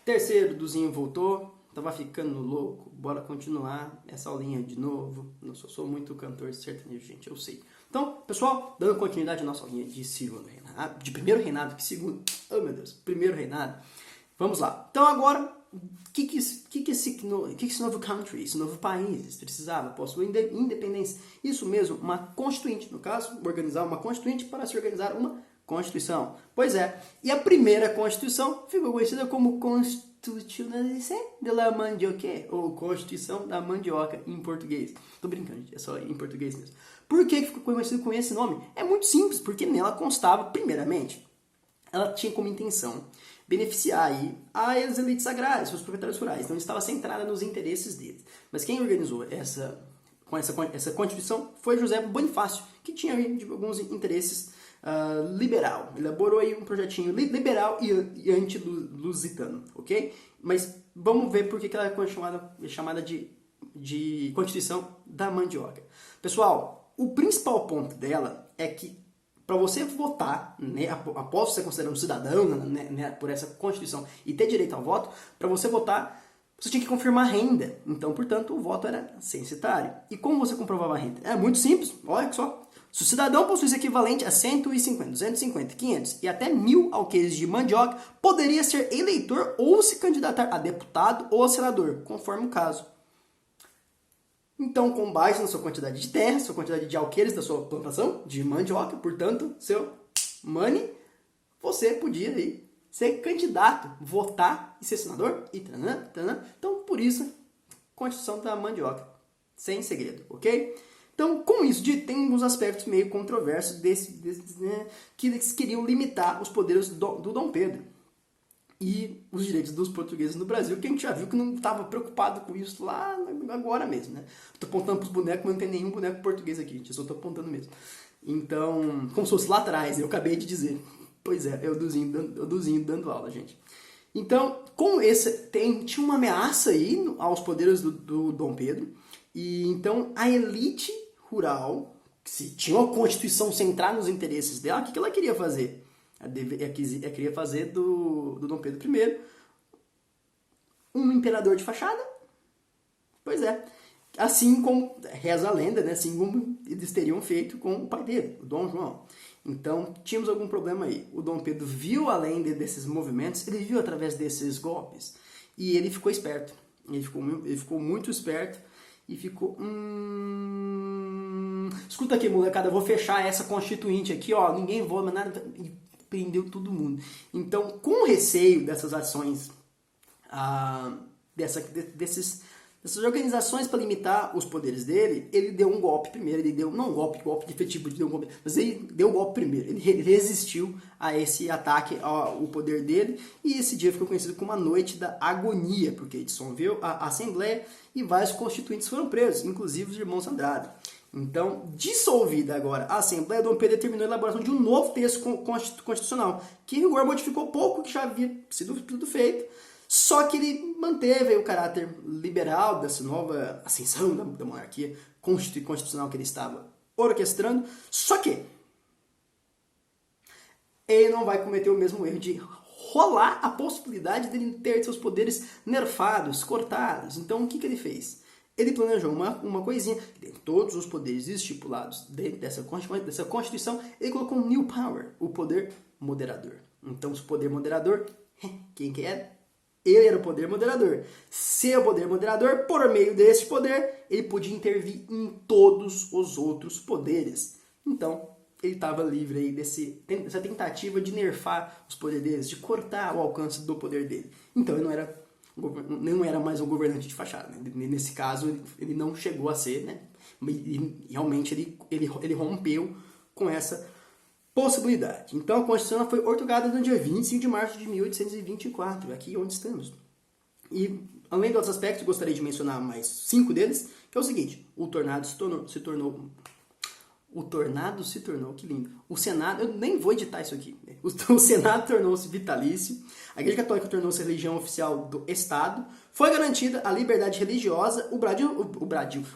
Terceiro, Duzinho voltou. Tava ficando louco. Bora continuar essa aulinha de novo. Nossa, eu sou muito cantor sertanejo, gente, eu sei. Então, pessoal, dando continuidade à nossa aulinha de segundo reinado, de primeiro reinado, que segundo, oh meu Deus, primeiro reinado. Vamos lá. Então agora, o que esse novo country, esse novo país precisava? Possuir independência. Isso mesmo, uma constituinte. No caso, organizar uma constituinte para se organizar uma Constituição. Pois é. E a primeira Constituição ficou conhecida como Constitucionalização de la Mandioca, ou Constituição da Mandioca em português. Tô brincando, é só em português mesmo. Por que ficou conhecido com esse nome? É muito simples, porque nela constava, primeiramente, ela tinha como intenção beneficiar aí as elites agrárias, os proprietários rurais. Então, estava centrada nos interesses deles. Mas quem organizou essa Constituição foi José Bonifácio, que tinha aí alguns interesses liberal. Elaborou aí um projetinho liberal e anti-lusitano, ok? Mas vamos ver por que ela é chamada de Constituição da Mandioca. Pessoal, o principal ponto dela é que para você votar, né, após você ser considerado um cidadão, né, por essa Constituição e ter direito ao voto, para você votar, você tinha que confirmar a renda. Então, portanto, o voto era censitário. E como você comprovava a renda? É muito simples, olha só. Se o cidadão possuísse equivalente a 150, 250, 500 e até 1.000 alqueires de mandioca, poderia ser eleitor ou se candidatar a deputado ou a senador, conforme o caso. Então, com base na sua quantidade de terra, sua quantidade de alqueires da sua plantação de mandioca, portanto, seu money, você podia aí ser candidato, votar e ser senador. E tanã, tanã. Então, por isso, Constituição da Mandioca. Sem segredo, ok? Então, com isso, tem uns aspectos meio controversos né, que eles queriam limitar os poderes do Dom Pedro e os direitos dos portugueses no Brasil, que a gente já viu que não estava preocupado com isso lá agora mesmo, né? Estou apontando para os bonecos, mas não tem nenhum boneco português aqui, gente, eu só estou apontando mesmo. Então, como se fosse lá atrás, eu acabei de dizer. Pois é, é o Duzinho dando aula, gente. Então, com esse, tinha uma ameaça aí aos poderes do Dom Pedro, e então a elite rural, se tinha uma Constituição centrada nos interesses dela, o que ela queria fazer? Ela queria fazer do Dom Pedro I um imperador de fachada. Pois é. Assim como reza a lenda, né? Assim como eles teriam feito com o pai dele, o Dom João. Então, tínhamos algum problema aí. O Dom Pedro viu além desses movimentos, ele viu através desses golpes. E ele ficou esperto. Ele ficou muito esperto e ficou... Escuta aqui, molecada, eu vou fechar essa constituinte aqui, ó. Ninguém voa, nada... E prendeu todo mundo. Então, com receio dessas ações, dessas organizações para limitar os poderes dele, ele deu um golpe primeiro. Ele deu, não um golpe de efetivo, ele deu um golpe, mas ele deu um golpe primeiro. Ele resistiu a esse ataque ao poder dele, e esse dia ficou conhecido como a Noite da Agonia, porque dissolveu a Assembleia e vários constituintes foram presos, inclusive os irmãos Andrade. Então, dissolvida agora a Assembleia, Dom Pedro determinou a elaboração de um novo texto constitucional, que agora modificou pouco que já havia sido tudo feito, só que ele manteve o caráter liberal dessa nova ascensão da monarquia constitucional que ele estava orquestrando, só que ele não vai cometer o mesmo erro de rolar a possibilidade dele ter seus poderes nerfados, cortados. Então, o que ele fez? Ele planejou uma coisinha, dentro de todos os poderes estipulados dentro dessa Constituição, ele colocou um new power, o poder moderador. Então, o poder moderador, quem que era? Ele era o poder moderador. Ser o poder moderador, por meio desse poder, ele podia intervir em todos os outros poderes. Então, ele estava livre aí dessa tentativa de nerfar os poderes deles, de cortar o alcance do poder dele. Então, ele não era mais um governante de fachada, né? Nesse caso, ele não chegou a ser, né? Realmente, ele rompeu com essa possibilidade. Então, a Constituição foi outorgada no dia 25 de março de 1824, aqui onde estamos. E, além dos outros aspectos, gostaria de mencionar mais 5 deles, que é o seguinte: o tornado se tornou, que lindo. O Senado, eu nem vou editar isso aqui, né? O Senado tornou-se vitalício, a Igreja Católica tornou-se religião oficial do Estado, foi garantida a liberdade religiosa, o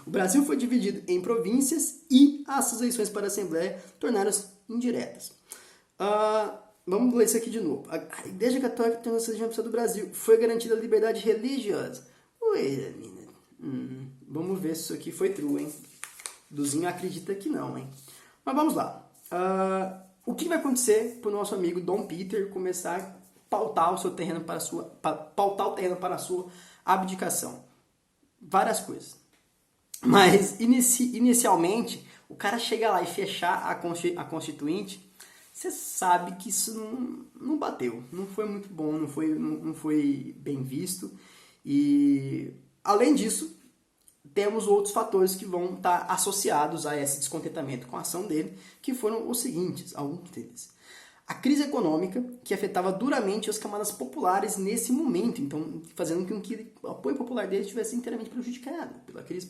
Brasil foi dividido em províncias e as eleições para a Assembleia tornaram-se indiretas. Vamos ler isso aqui de novo. A Igreja Católica tem a Santa do Brasil. Foi garantida a liberdade religiosa. Wait a minute. Vamos ver se isso aqui foi true, hein? Duzinho acredita que não, hein? Mas vamos lá. O que vai acontecer para o nosso amigo Dom Peter começar a pautar o seu terreno para a sua abdicação? Várias coisas. Mas, inicialmente, o cara chega lá e fechar a Constituinte, você sabe que isso não bateu. Não foi muito bom, não foi bem visto. E, além disso, temos outros fatores que vão estar associados a esse descontentamento com a ação dele, que foram os seguintes, alguns deles. A crise econômica, que afetava duramente as camadas populares nesse momento, então fazendo com que o apoio popular deles estivesse inteiramente prejudicado pela crise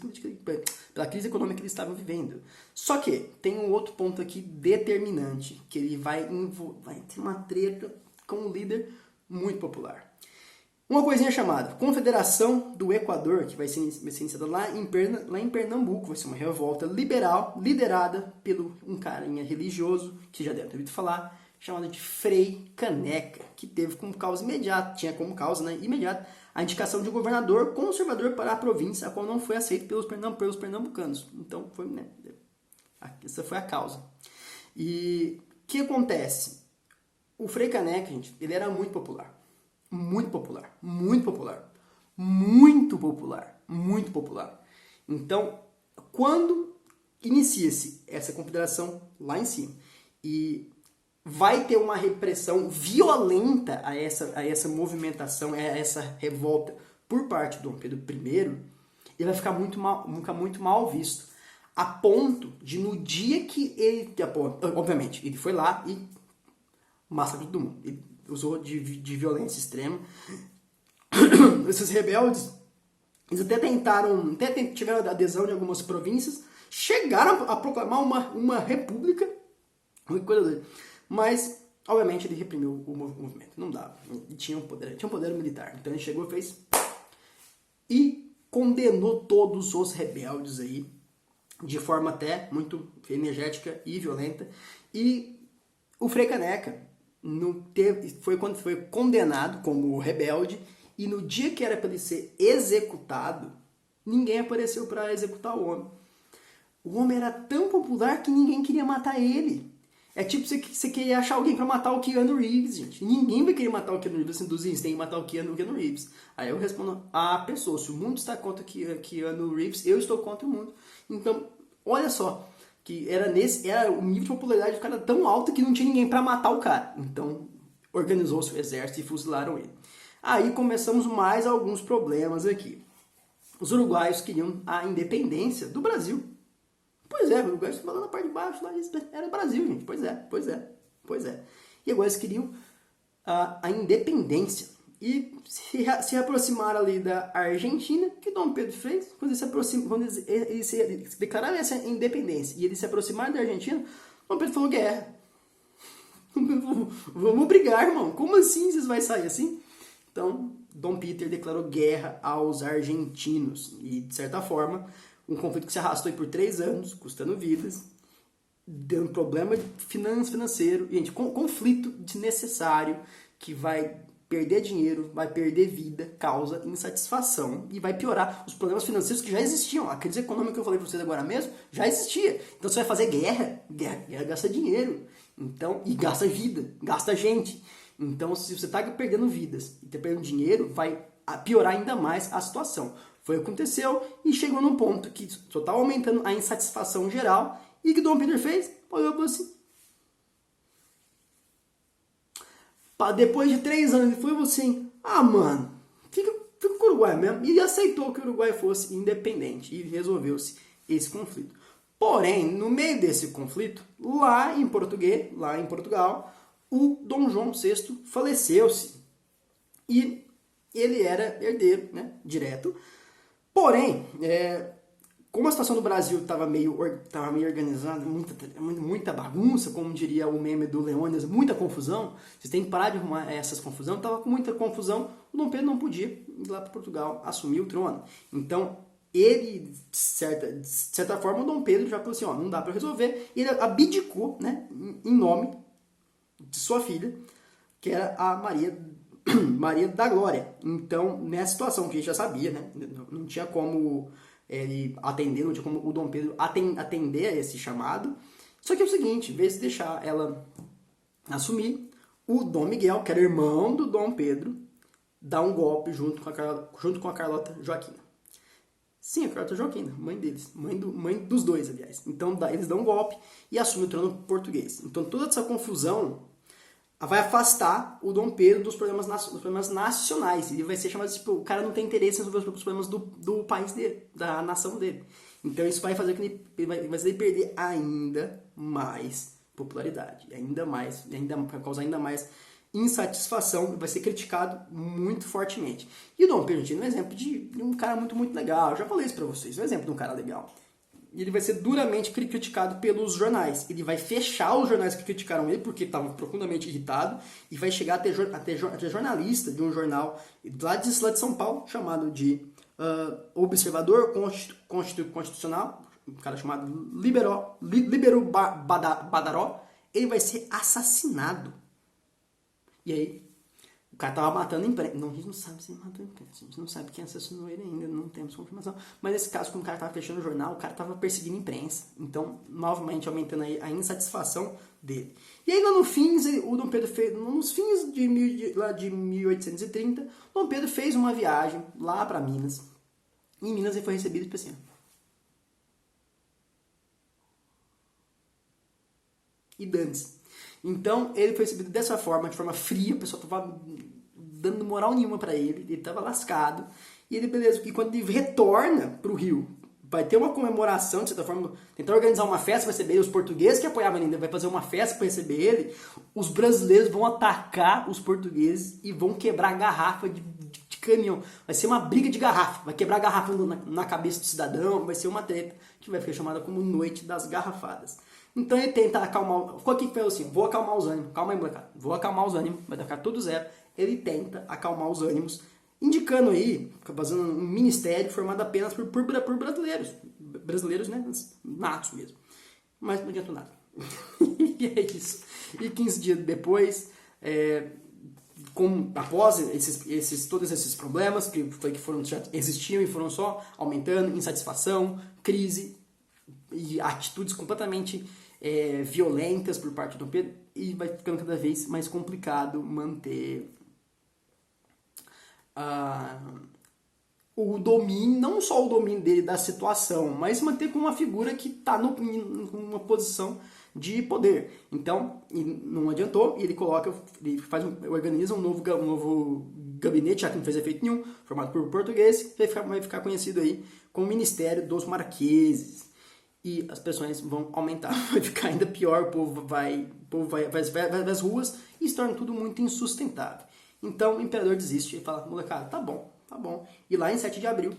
econômica que eles estavam vivendo. Só que tem um outro ponto aqui determinante, que ele vai ter uma treta com um líder muito popular. Uma coisinha chamada Confederação do Equador, que vai ser iniciada lá em Pernambuco, vai ser uma revolta liberal, liderada por um carinha religioso, que já deve ter ouvido falar, chamado de Frei Caneca, que teve como causa imediata, tinha como causa imediata, a indicação de um governador conservador para a província, a qual não foi aceito pelos pernambucanos. Então, essa foi a causa. E o que acontece? O Frei Caneca, gente, ele era muito popular. Muito popular, muito popular, muito popular, muito popular. Então, quando inicia-se essa confederação lá em cima e vai ter uma repressão violenta a essa movimentação, a essa revolta por parte do Dom Pedro I, ele vai ficar muito mal visto. A ponto de no dia que ele, obviamente, ele foi lá e massacrou todo mundo. Ele usou de violência extrema. Esses rebeldes, eles até tiveram adesão de algumas províncias, chegaram a proclamar uma república, mas, obviamente, ele reprimiu o movimento. Não dava. Ele tinha um poder militar. Então ele chegou e fez... E condenou todos os rebeldes aí, de forma até muito energética e violenta. E o Frei Caneca foi quando foi condenado como rebelde, e no dia que era para ele ser executado, ninguém apareceu para executar o homem. O homem era tão popular que ninguém queria matar ele. É tipo você queria achar alguém para matar o Keanu Reeves, gente. Ninguém vai querer matar o Keanu Reeves, assim, dos índios, tem que matar o Keanu Reeves. Aí eu respondo a pessoa, se o mundo está contra o Keanu Reeves, eu estou contra o mundo. Então, olha só, que era o nível de popularidade do cara tão alto que não tinha ninguém para matar o cara. Então, organizou-se o exército e fuzilaram ele. Aí começamos mais alguns problemas aqui. Os uruguaios queriam a independência do Brasil. Pois é, o Uruguai estava lá na parte de baixo, lá era Brasil, gente. Pois é. E agora eles queriam a independência. E se aproximaram ali da Argentina, que Dom Pedro fez, quando eles declararam essa independência e eles se aproximaram da Argentina, Dom Pedro falou guerra. Vamos brigar, irmão. Como assim vocês vão sair assim? Então, Dom Peter declarou guerra aos argentinos. E, de certa forma, um conflito que se arrastou por 3 anos, custando vidas, dando problema financeiro. Gente, conflito desnecessário que vai perder dinheiro, vai perder vida, causa insatisfação e vai piorar os problemas financeiros que já existiam. A crise econômica que eu falei para vocês agora mesmo já existia. Então você vai fazer guerra gasta dinheiro. Então, e gasta vida, gasta gente. Então, se você está perdendo vidas e está perdendo dinheiro, vai piorar ainda mais a situação. Foi o que aconteceu e chegou num ponto que só estava aumentando a insatisfação geral e que Dom Pedro fez? Olhou assim. Depois de 3 anos, ele foi assim, mano, fica com o Uruguai mesmo. E aceitou que o Uruguai fosse independente e resolveu-se esse conflito. Porém, no meio desse conflito, lá em Portugal, o Dom João VI faleceu-se. E ele era herdeiro, né, direto. Porém, como a situação do Brasil estava meio organizada, muita bagunça, como diria o meme do Leônidas, muita confusão, vocês têm que parar de arrumar essas confusões, estava com muita confusão, o Dom Pedro não podia ir lá para Portugal assumir o trono. Então, ele, de certa forma, o Dom Pedro já falou assim, não dá para resolver, e ele abdicou, né, em nome de sua filha, que era a Maria da Glória. Então, nessa situação que a gente já sabia, né? Não tinha como ele atender, não tinha como o Dom Pedro atender a esse chamado. Só que é o seguinte, em vez de deixar ela assumir, o Dom Miguel, que era irmão do Dom Pedro, dá um golpe junto com a Carlota Joaquina. Sim, a Carlota Joaquina, mãe deles, mãe dos dois, aliás. Então eles dão um golpe e assumem o trono português. Então toda essa confusão vai afastar o Dom Pedro dos problemas nacionais. Ele vai ser chamado de, tipo, o cara não tem interesse em resolver os problemas do país dele, da nação dele. Então isso vai fazer que ele vai fazer ele perder ainda mais popularidade, vai causar ainda mais insatisfação, vai ser criticado muito fortemente. E o Dom Pedro é um exemplo de um cara muito, muito legal. Eu já falei isso pra vocês, um exemplo de um cara legal. E ele vai ser duramente criticado pelos jornais. Ele vai fechar os jornais que criticaram ele, porque estavam profundamente irritado, e vai chegar até jornalista de um jornal lá de São Paulo, chamado de Observador Constitucional, um cara chamado Líbero Badaró. Ele vai ser assassinado. E aí, o cara tava matando a imprensa. Não, a gente não sabe se ele matou a imprensa. A gente não sabe quem assassinou ele ainda, não temos confirmação. Mas nesse caso, quando o cara tava fechando o jornal, o cara tava perseguindo a imprensa. Então, novamente, aumentando aí a insatisfação dele. E aí, lá no fim, o Dom Pedro fez, nos fins de 1830, o Dom Pedro fez uma viagem lá para Minas. E em Minas ele foi recebido tipo assim. E dane-se. Então, ele foi recebido dessa forma, de forma fria, o pessoal tava dando moral nenhuma pra ele tava lascado, e ele, beleza, e quando ele retorna pro Rio, vai ter uma comemoração, de certa forma, tentar organizar uma festa pra receber ele, os portugueses que apoiavam ele, vai fazer uma festa pra receber ele, os brasileiros vão atacar os portugueses e vão quebrar garrafa de caminhão, vai ser uma briga de garrafa, vai quebrar garrafa na cabeça do cidadão, vai ser uma treta, que vai ficar chamada como Noite das Garrafadas. Então ele tenta acalmar, ficou aqui que foi assim, vou acalmar os ânimos, calma aí molecada, vou acalmar os ânimos, vai ficar tudo zero. Ele tenta acalmar os ânimos, indicando aí, fazendo um ministério formado apenas por brasileiros, né, natos mesmo, mas não adiantou nada. E é isso. E 15 dias depois, após todos esses problemas que já existiam e foram só aumentando, insatisfação, crise e atitudes completamente violentas por parte do Dom Pedro, e vai ficando cada vez mais complicado manter o domínio, não só o domínio dele da situação, mas manter com uma figura que está numa posição de poder. Então, não adiantou, e ele organiza um novo gabinete, já que não fez efeito nenhum, formado por português, vai ficar conhecido aí como Ministério dos Marqueses. E as pressões vão aumentar, vai ficar ainda pior, o povo vai às ruas e se torna tudo muito insustentável. Então o imperador desiste e fala, molecada, tá bom. E lá em 7 de abril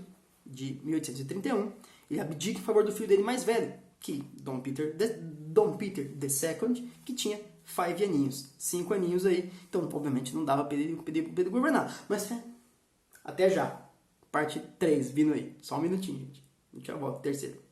de 1831, ele abdica em favor do filho dele mais velho, que Dom Peter II, que tinha 5 aninhos aí. Então, obviamente, não dava para ele governar. Mas até já. Parte 3 vindo aí. Só um minutinho, gente. A gente já volta. Terceiro.